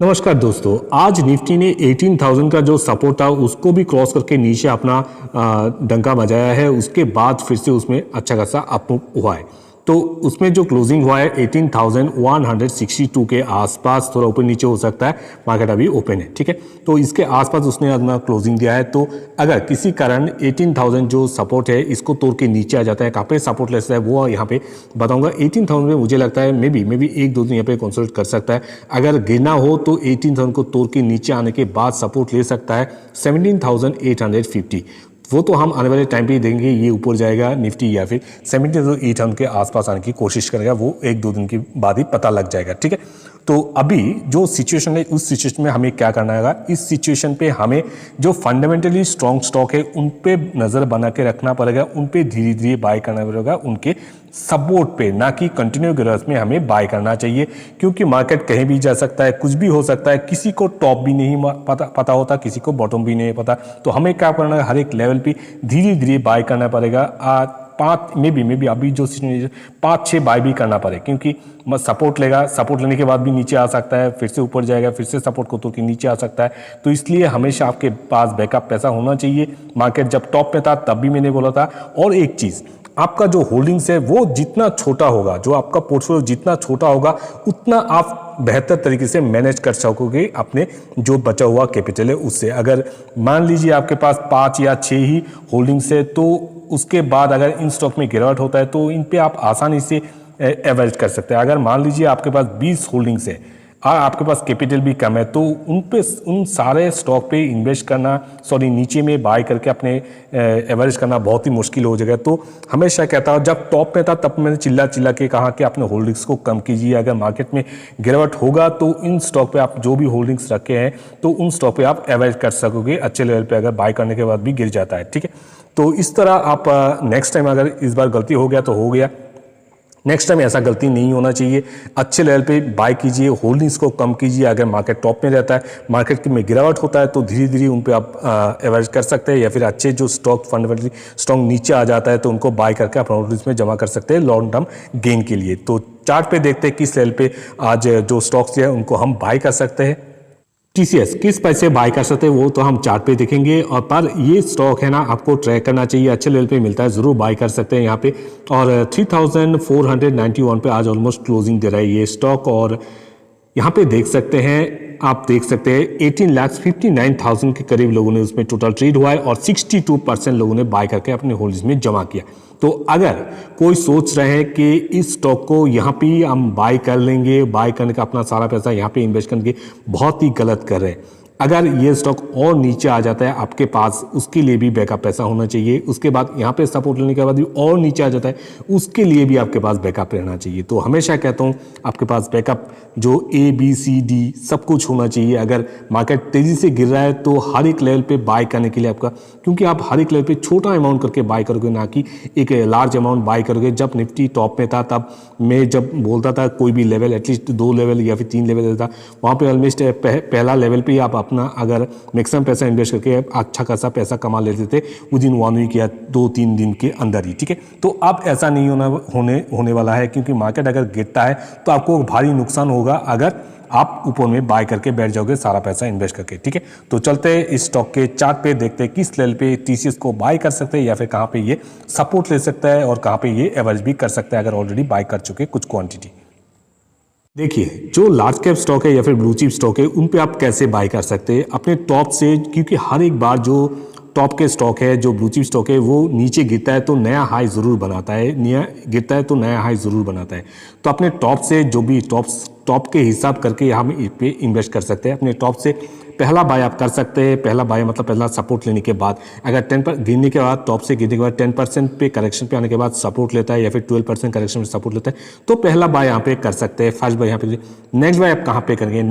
नमस्कार दोस्तों, आज निफ्टी ने 18,000 का जो सपोर्ट था उसको भी क्रॉस करके नीचे अपना डंका बजाया है। उसके बाद फिर से उसमें अच्छा खासा अप हुआ है। तो उसमें जो क्लोजिंग हुआ है 18,162 के आसपास, थोड़ा ऊपर नीचे हो सकता है, मार्केट अभी ओपन है, ठीक है। तो इसके आसपास उसने अपना क्लोजिंग दिया है। तो अगर किसी कारण 18,000 जो सपोर्ट है इसको तोड़ के नीचे आ जाता है, कहाँ पे सपोर्ट ले सकता है वो यहाँ पे बताऊंगा। 18,000 में मुझे लगता है मे बी एक दो दिन यहाँ पे कंसोलिडेट कर सकता है। अगर गिरना हो तो 18,000 को तोड़ के नीचे आने के बाद सपोर्ट ले सकता है 17,850। वो तो हम आने वाले टाइम पे ही देंगे, ये ऊपर जाएगा निफ्टी या फिर 17,800 के आसपास आने की कोशिश करेगा, वो एक दो दिन के बाद ही पता लग जाएगा, ठीक है। तो अभी जो सिचुएशन है उस सिचुएशन में हमें क्या करना है, इस सिचुएशन पे हमें जो फंडामेंटली स्ट्रॉन्ग स्टॉक है उन पे नज़र बना के रखना पड़ेगा, उन पे धीरे धीरे बाय करना पड़ेगा, उनके सपोर्ट पे, ना कि कंटिन्यू ग्रोथ में हमें बाय करना चाहिए। क्योंकि मार्केट कहीं भी जा सकता है, कुछ भी हो सकता है, किसी को टॉप भी नहीं पता होता, किसी को बॉटम भी नहीं पता। तो हमें क्या करना है, हर एक लेवल पे धीरे धीरे बाय करना पड़ेगा। पाँच में भी अभी जो 5-6 बाय भी करना पड़े, क्योंकि सपोर्ट लेगा, सपोर्ट लेने के बाद भी नीचे आ सकता है, फिर से ऊपर जाएगा, फिर से सपोर्ट को तोड़ के नीचे आ सकता है। तो इसलिए हमेशा आपके पास बैकअप पैसा होना चाहिए। मार्केट जब टॉप पे था तब भी मैंने बोला था। और एक चीज़, आपका जो होल्डिंग्स है वो जितना छोटा होगा, जो आपका पोर्टफोलियो जितना छोटा होगा, उतना आप बेहतर तरीके से मैनेज कर सकोगे अपने जो बचा हुआ कैपिटल है उससे। अगर मान लीजिए आपके पास 5 या 6 ही होल्डिंग्स है, तो उसके बाद अगर इन स्टॉक में गिरावट होता है तो इन पे आप आसानी से एवरेज कर सकते हैं। अगर मान लीजिए आपके पास 20 होल्डिंग्स है और आपके पास कैपिटल भी कम है, तो उन सारे स्टॉक पे इन्वेस्ट करना, नीचे में बाय करके अपने एवरेज करना बहुत ही मुश्किल हो जाएगा। तो हमेशा कहता हूँ, जब टॉप पे था तब मैंने चिल्ला चिल्ला के कहा कि अपने होल्डिंग्स को कम कीजिए। अगर मार्केट में गिरावट होगा तो इन स्टॉक पे आप जो भी होल्डिंग्स रखे हैं तो उन स्टॉक पे आप एवरेज कर सकोगे अच्छे लेवल पे, अगर बाय करने के बाद भी गिर जाता है, ठीक है। तो इस तरह आप नेक्स्ट टाइम, अगर इस बार गलती हो गया तो हो गया, नेक्स्ट टाइम ऐसा गलती नहीं होना चाहिए। अच्छे लेवल पे बाय कीजिए, होल्डिंग्स को कम कीजिए। अगर मार्केट टॉप में रहता है, मार्केट में गिरावट होता है, तो धीरे धीरे उन पे आप एवरेज कर सकते हैं, या फिर अच्छे जो स्टॉक फंडामेंटली स्ट्रॉन्ग नीचे आ जाता है तो उनको बाय करके अपने होल्डिंग्स में जमा कर सकते हैं लॉन्ग टर्म गेन के लिए। तो चार्ट पे देखते हैं किस लेवल पे आज जो स्टॉक्स है उनको हम बाय कर सकते हैं। टीसीएस किस प्राइस से बाय कर सकते हैं वो तो हम चार्ट पे देखेंगे, और पर ये स्टॉक है ना, आपको ट्रैक करना चाहिए, अच्छे लेवल पे मिलता है, जरूर बाय कर सकते हैं यहाँ पे। और 3,491 पे आज ऑलमोस्ट क्लोजिंग दे रहा है ये स्टॉक। और यहाँ पे देख सकते हैं, आप देख सकते हैं 18,59,000 के करीब लोगों ने उसमें टोटल ट्रेड हुआ है, और 62% लोगों ने बाय करके अपने होल्डिंग्स में जमा किया। तो अगर कोई सोच रहे हैं कि इस स्टॉक को यहाँ पे हम बाय कर लेंगे, बाय करने का अपना सारा पैसा यहाँ पे इन्वेस्ट करके, बहुत ही गलत कर रहे हैं। अगर ये स्टॉक और नीचे आ जाता है आपके पास, उसके लिए भी बैकअप पैसा होना चाहिए। उसके बाद यहाँ पे सपोर्ट लेने के बाद भी और नीचे आ जाता है, उसके लिए भी आपके पास बैकअप रहना चाहिए। तो हमेशा कहता हूँ आपके पास बैकअप जो ABCD सब कुछ होना चाहिए। अगर मार्केट तेजी से गिर रहा है तो हर एक लेवल पे बाय करने के लिए आपका, क्योंकि आप हर एक लेवल पे छोटा अमाउंट करके बाय करोगे, ना कि एक लार्ज अमाउंट बाय करोगे। जब निफ्टी टॉप में था तब मैं जब बोलता था कोई भी लेवल, एटलीस्ट 2 लेवल या फिर 3 लेवल था, वहाँ पे ऑलमोस्ट पहला लेवल पे आप अपना अगर मैक्सिमम पैसा इन्वेस्ट करके अच्छा खासा पैसा कमा लेते थे विद इन 1 वीक या 2-3 दिन के अंदर ही, ठीक है। तो अब ऐसा नहीं होने वाला है, क्योंकि मार्केट अगर गिरता है तो आपको भारी नुकसान होगा अगर आप ऊपर में बाय करके बैठ जाओगे सारा पैसा इन्वेस्ट करके, ठीक है। तो चलते हैं इस स्टॉक के चार्ट पे, देखते हैं किस लेवल पे टीसीएस को बाय कर सकते हैं, या फिर कहाँ पे ये सपोर्ट ले सकता है और कहाँ पे ये एवरेज भी कर सकता है अगर ऑलरेडी बाय कर चुके कुछ क्वांटिटी। देखिए, जो लार्ज कैप स्टॉक है या फिर ब्लू चिप स्टॉक है, उन पे आप कैसे बाय कर सकते हैं अपने टॉप से, क्योंकि हर एक बार जो टॉप के स्टॉक है, जो ब्लू चिप स्टॉक है, वो नीचे गिरता है तो नया हाई जरूर बनाता है, गिरता है तो नया हाई जरूर बनाता है। तो अपने टॉप से जो भी टॉप के हिसाब करके हम इस पे इन्वेस्ट कर सकते हैं। अपने टॉप से पहला बाय आप कर सकते हैं। पहला बाय मतलब पहला सपोर्ट लेने के बाद, अगर 10% गिरने के बाद, टॉप से गिरने के बाद 10% पे करेक्शन पे आने के बाद सपोर्ट लेता है, या फिर 12% करेक्शन में सपोर्ट लेता है, तो पहला बाय यहाँ पे कर सकते हैं। फर्स्ट बाय यहाँ पे। नेक्स्ट बाय आप कहाँ पे करेंगे,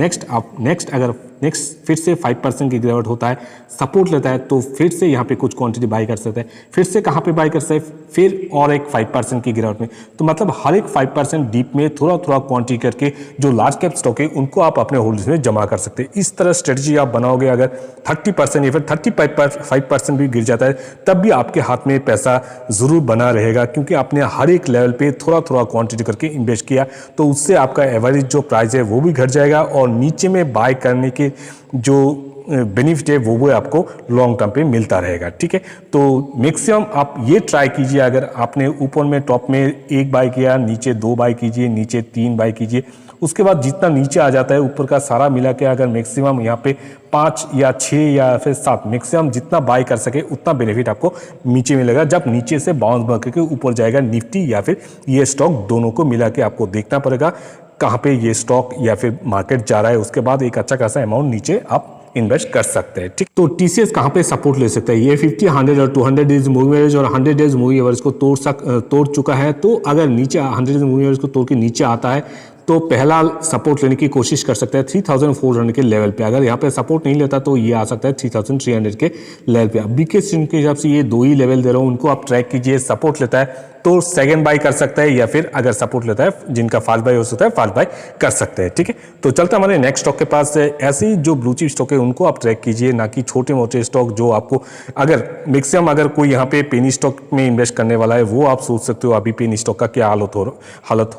नेक्स्ट फिर से 5% की गिरावट होता है, सपोर्ट लेता है, तो फिर से यहाँ पे कुछ क्वांटिटी बाय कर सकते हैं। फिर से कहाँ पे बाय कर सकते हैं, फिर और एक 5% की गिरावट में। तो मतलब हर एक 5% डीप में थोड़ा थोड़ा क्वांटिटी करके जो लार्ज कैप स्टॉक है उनको आप अपने होल्डिंग्स में जमा कर सकते हैं। इस तरह स्ट्रेटजी आप बनाओगे, अगर 30% या फिर 35% भी गिर जाता है तब भी आपके हाथ में पैसा ज़रूर बना रहेगा, क्योंकि आपने हर एक लेवल पे थोड़ा थोड़ा क्वांटिटी करके इन्वेस्ट किया, तो उससे आपका एवरेज जो प्राइस है वो भी घट जाएगा और नीचे में बाय करने के जो बेनिफिट है वो आपको लॉन्ग टर्म पे मिलता रहेगा। ठीक है, तो मैक्सिमम आप ये ट्राई कीजिए, अगर आपने ऊपर में टॉप में 1 बाय किया, नीचे 2 बाय कीजिए, नीचे 3 बाय कीजिए, उसके बाद जितना नीचे आ जाता है ऊपर का सारा मिला के अगर मैक्सिमम यहाँ पे 5 या 6 या फिर 7 मैक्सिमम जितना बाय कर सके उतना बेनिफिट आपको नीचे मिलेगा, जब नीचे से बाउंस बैक करके ऊपर जाएगा निफ्टी या फिर ये स्टॉक, दोनों को मिला के आपको देखना पड़ेगा कहाँ पे ये स्टॉक या फिर मार्केट जा रहा है, उसके बाद एक अच्छा खासा अमाउंट नीचे आप इन्वेस्ट कर सकते हैं। ठीक, तो टीसीएस कहाँ पे सपोर्ट ले सकता है? ये 50, 100 और 200 डेज मूविंग एवरेज और 100 डेज मूविंग एवरेज को तोड़ चुका है। तो अगर नीचे 100 डेज मूविंग एवरेज को तोड़ के नीचे आता है तो पहला सपोर्ट लेने की कोशिश कर सकता है 3400 के लेवल पे। अगर यहाँ पे सपोर्ट नहीं लेता तो ये आ सकता है 3300 के लेवल पे। अभी के हिसाब से ये 2 ही लेवल दे रहा हूँ, उनको आप ट्रैक कीजिए। सपोर्ट लेता है तो सेकंड बाय कर सकता है, या फिर अगर सपोर्ट लेता है जिनका फास्ट बाय हो सकता है फास्ट बाय कर सकते हैं। ठीक है, तो चलते हमारे नेक्स्ट स्टॉक के पास। ऐसे ही जो ब्लू चिप स्टॉक है उनको आप ट्रैक कीजिए, ना कि छोटे मोटे स्टॉक जो आपको अगर मैक्सिमम अगर कोई यहाँ पे पेनी स्टॉक में इन्वेस्ट करने वाला है वो आप सोच सकते हो अभी पेनी स्टॉक का क्या हालत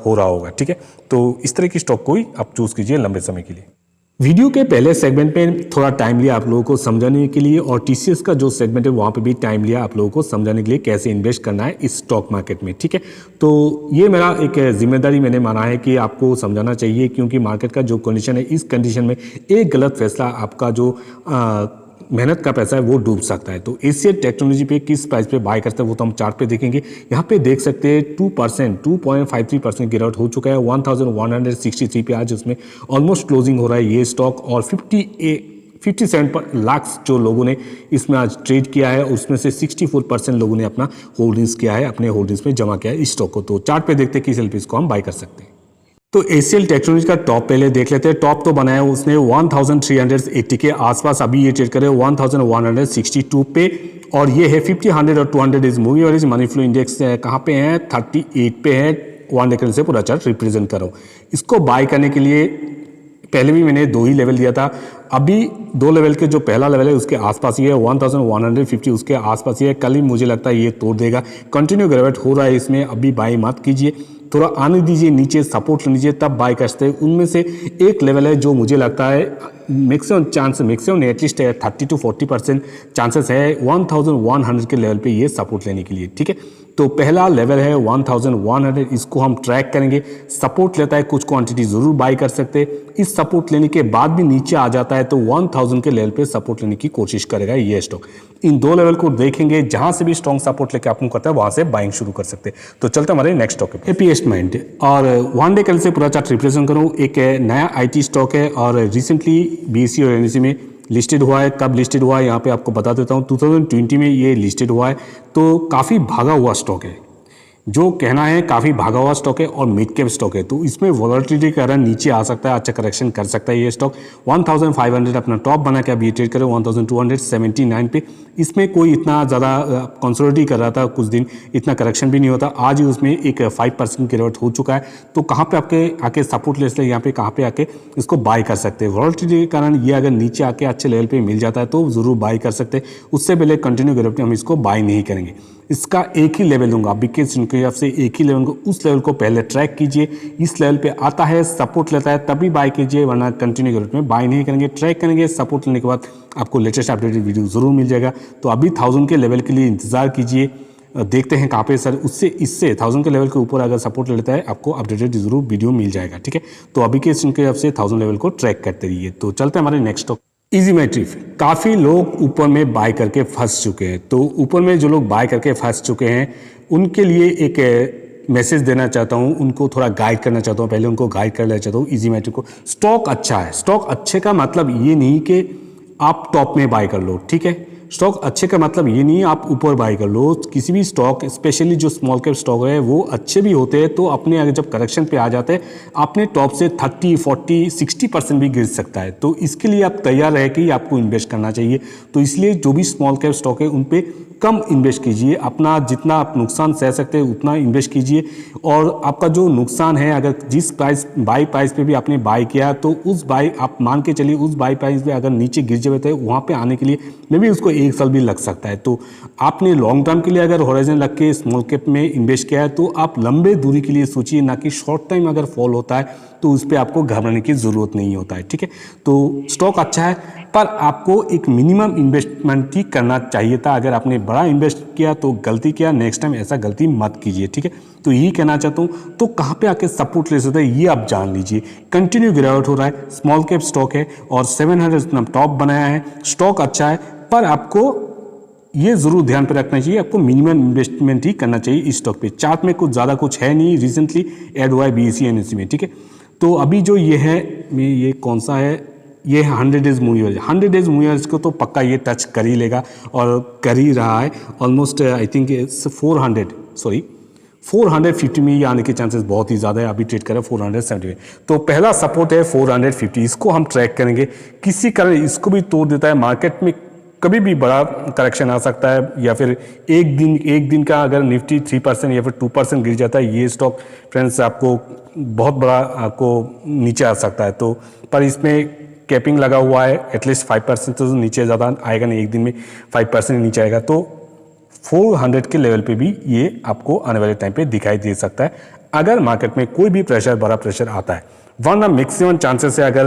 हो रहा होगा। ठीक है, तो इस तरह की स्टॉक को ही आप चूज कीजिए लंबे समय के लिए। वीडियो के पहले सेगमेंट में थोड़ा टाइम लिया आप लोगों को समझाने के लिए, और टीसीएस का जो सेगमेंट है वहाँ पे भी टाइम लिया आप लोगों को समझाने के लिए कैसे इन्वेस्ट करना है इस स्टॉक मार्केट में। ठीक है, तो ये मेरा एक जिम्मेदारी मैंने माना है कि आपको समझाना चाहिए, क्योंकि मार्केट का जो कंडीशन है, इस कंडीशन में एक गलत फैसला आपका जो मेहनत का पैसा है वो डूब सकता है। तो एसीएल टेक्नोलॉजी पे किस प्राइस पे बाय करते हैं वो तो हम चार्ट पे देखेंगे। यहाँ पे देख सकते हैं 2.53% गिरावट हो चुका है 1163 पे आज उसमें ऑलमोस्ट क्लोजिंग हो रहा है ये स्टॉक, और 57 लाख जो लोगों ने इसमें आज ट्रेड किया है उसमें से 64% लोगों ने अपना होल्डिंग्स किया है, अपने होल्डिंग्स में जमा किया है इस स्टॉक को। तो चार्ट पे देखते हैं किस एलपी को हम बाय कर सकते हैं। तो एसीएल टेक्नोलॉजी का टॉप पहले देख लेते हैं। टॉप तो बनाया उसने 1380 के आसपास, अभी ये ट्रेड करे 1162 पे, और ये है 50, 100 और 200 days moving average. Money flow index कहाँ पे है? 38 पे है। 1 डे से पूरा चार्ट रिप्रेजेंट कर रहा हूँ। इसको बाय करने के लिए पहले भी मैंने 2 ही लेवल दिया था, अभी 2 लेवल के जो पहला लेवल है उसके आसपास ही है 1150, उसके आसपास ही है। कल ही मुझे लगता है ये तोड़ देगा। कंटिन्यू ग्रेवेट हो रहा है इसमें, अभी बाय मत कीजिए, थोड़ा आने दीजिए, नीचे सपोर्ट लीजिए तब बाय कर सकते हैं। उनमें से एक लेवल है जो मुझे लगता है मैक्सिमम एटलीस्ट 30 to 40% चांसेस है 1100 के लेवल पे ये सपोर्ट लेने के लिए। ठीक है, तो पहला लेवल है 1100, इसको हम ट्रैक करेंगे। सपोर्ट लेता है कुछ क्वांटिटी जरूर बाय कर सकते हैं। इस सपोर्ट लेने के बाद भी नीचे आ जाता है तो 1000 के लेवल पे सपोर्ट लेने की कोशिश करेगा ये स्टॉक। इन 2 लेवल को देखेंगे, जहां से भी स्ट्रॉन्ग सपोर्ट लेके आपको करता है वहां से बाइंग शुरू कर सकते हैं। तो चलते हमारे नेक्स्ट स्टॉक है एपीएस्ट माइंड, और 1 डे कल से पूरा चार्ट रिप्रेजेंट करूँ। एक नया आईटी स्टॉक है और रिसेंटली बीएसई और एनएसई में लिस्टेड हुआ है। कब लिस्टेड हुआ है यहाँ पे आपको बता देता हूँ, 2020 में ये लिस्टेड हुआ है। तो काफ़ी भागा हुआ स्टॉक है, जो कहना है काफ़ी भागा हुआ स्टॉक है और मिड कैप स्टॉक है, तो इसमें वॉलेटिलिटी के कारण नीचे आ सकता है, अच्छा करेक्शन कर सकता है ये स्टॉक। 1500 अपना टॉप बना के अभी ट्रेड करे 1279 पे। इसमें कोई इतना ज़्यादा कंसोलिडेट कर रहा था कुछ दिन, इतना करेक्शन भी नहीं होता। आज ही उसमें एक 5% गिरावट हो चुका है। तो कहाँ पे आपके आके सपोर्ट ले सकते हैं, यहाँ पे कहाँ पे आके इसको बाय कर सकते हैं। वॉलेटिलिटी के कारण ये अगर नीचे आके अच्छे लेवल पे मिल जाता है तो ज़रूर बाय कर सकते हैं। उससे पहले कंटिन्यू गिरावट हम इसको बाय नहीं करेंगे। इसका एक ही लेवल दूंगा, बिकेस से एक ही लेवल को, उस लेवल को पहले ट्रैक कीजिए। इस लेवल पे आता है, सपोर्ट लेता है तभी बाय कीजिए, वरना कंटिन्यू गिरावट में बाय नहीं करेंगे। ट्रैक करेंगे, सपोर्ट लेने के बाद आपको लेटेस्ट अपडेटेड वीडियो जरूर मिल जाएगा। तो अभी 1000 के लेवल के लिए इंतजार कीजिए, देखते हैं कहाँ पे सर इससे 1000 के लेवल के ऊपर अगर सपोर्ट लेता है आपको अपडेटेड जरूर वीडियो मिल जाएगा। ठीक है, तो अभी के हिसाब से 1000 लेवल को ट्रैक करते रहिए। तो चलते हैं हमारे नेक्स्ट स्टॉक इजीमेट्रिक। काफ़ी लोग ऊपर में बाय करके फंस चुके हैं, तो ऊपर में जो लोग बाय करके फंस चुके हैं उनके लिए एक मैसेज देना चाहता हूं, उनको थोड़ा गाइड करना चाहता हूं। पहले उनको गाइड करना चाहता हूं इजीमेट्रिक को। स्टॉक अच्छा है, स्टॉक अच्छे का मतलब ये नहीं कि आप टॉप में बाय कर लो। ठीक है, स्टॉक अच्छे का मतलब ये नहीं आप ऊपर बाय कर लो। किसी भी स्टॉक, स्पेशली जो स्मॉल कैप स्टॉक है वो अच्छे भी होते हैं, तो अपने आगे जब करेक्शन पे आ जाते हैं अपने टॉप से 30, 40, 60% भी गिर सकता है। तो इसके लिए आप तैयार रहे कि आपको इन्वेस्ट करना चाहिए। तो इसलिए जो भी स्मॉल कैप स्टॉक है उन पे कम इन्वेस्ट कीजिए, अपना जितना आप नुकसान सह सकते हैं उतना इन्वेस्ट कीजिए। और आपका जो नुकसान है, अगर जिस बाई प्राइस पे भी आपने बाई किया तो उस बाई आप मान के चलिए उस बाई प्राइस पे अगर नीचे गिर जाए तो वहाँ पे आने के लिए मे भी उसको 1 साल भी लग सकता है। तो आपने लॉन्ग टर्म के लिए अगर होराइजन रख के स्मॉल कैप में इन्वेस्ट किया है तो आप लंबे दूरी के लिए सोचिए, ना कि शॉर्ट टाइम अगर फॉल होता है तो उस पर आपको घबराने की ज़रूरत नहीं होता है। ठीक है, तो स्टॉक अच्छा है पर आपको एक मिनिमम इन्वेस्टमेंट ही करना चाहिए था। अगर आपने बड़ा इन्वेस्ट किया तो गलती किया, नेक्स्ट टाइम ऐसा गलती मत कीजिए। ठीक है, तो यही कहना चाहता हूँ। तो कहाँ पे आके सपोर्ट ले सकते हैं ये आप जान लीजिए। कंटिन्यू गिरावट हो रहा है, स्मॉल कैप स्टॉक है और 700 टॉप बनाया है, स्टॉक अच्छा है, पर आपको ये जरूर ध्यान पे रखना चाहिए, आपको मिनिमम इन्वेस्टमेंट ही करना चाहिए इस स्टॉक पे। चार्ट में कुछ ज़्यादा कुछ है नहीं रिसेंटली ऐड हुआ है BSE NSE में। ठीक है, तो अभी जो ये है ये कौन सा है, ये 100 days movie average. 100 days movie average को तो पक्का ये टच कर ही लेगा और कर ही रहा है। ऑलमोस्ट आई थिंक 450 में ये आने के चांसेस बहुत ही ज़्यादा है। अभी ट्रेड करें 470 में, तो पहला सपोर्ट है 450, इसको हम ट्रैक करेंगे। किसी कारण इसको भी तोड़ देता है, मार्केट में कभी भी बड़ा करेक्शन आ सकता है, या फिर एक दिन का अगर निफ्टी 3% या फिर 2% गिर जाता है, ये स्टॉक फ्रेंड्स आपको बहुत बड़ा आपको नीचे आ सकता है। तो पर इसमें कैपिंग लगा हुआ है, एटलीस्ट 5% तो नीचे ज़्यादा आएगा नहीं, एक दिन में 5% नीचे आएगा। तो 400 के लेवल पे भी ये आपको आने वाले टाइम पे दिखाई दे सकता है अगर मार्केट में कोई भी बड़ा प्रेशर आता है। वरना मैक्सिमम चांसेस है अगर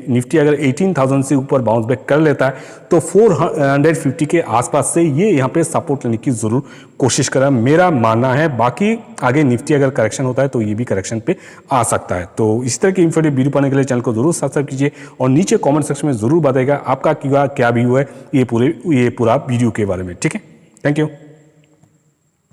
निफ्टी अगर 18,000 से ऊपर बाउंस बैक कर लेता है तो 450 के आसपास से ये यहाँ पे सपोर्ट लेने की जरूर कोशिश करें, मेरा मानना है। बाकी आगे निफ्टी अगर करेक्शन होता है तो ये भी करेक्शन पे आ सकता है। तो इस तरह की इंफॉर्मेटिव वीडियो पाने के लिए चैनल को जरूर सब्सक्राइब कीजिए और नीचे कॉमेंट सेक्शन में जरूर बताइएगा आपका क्या व्यू है ये पूरा वीडियो के बारे में। ठीक है, थैंक यू।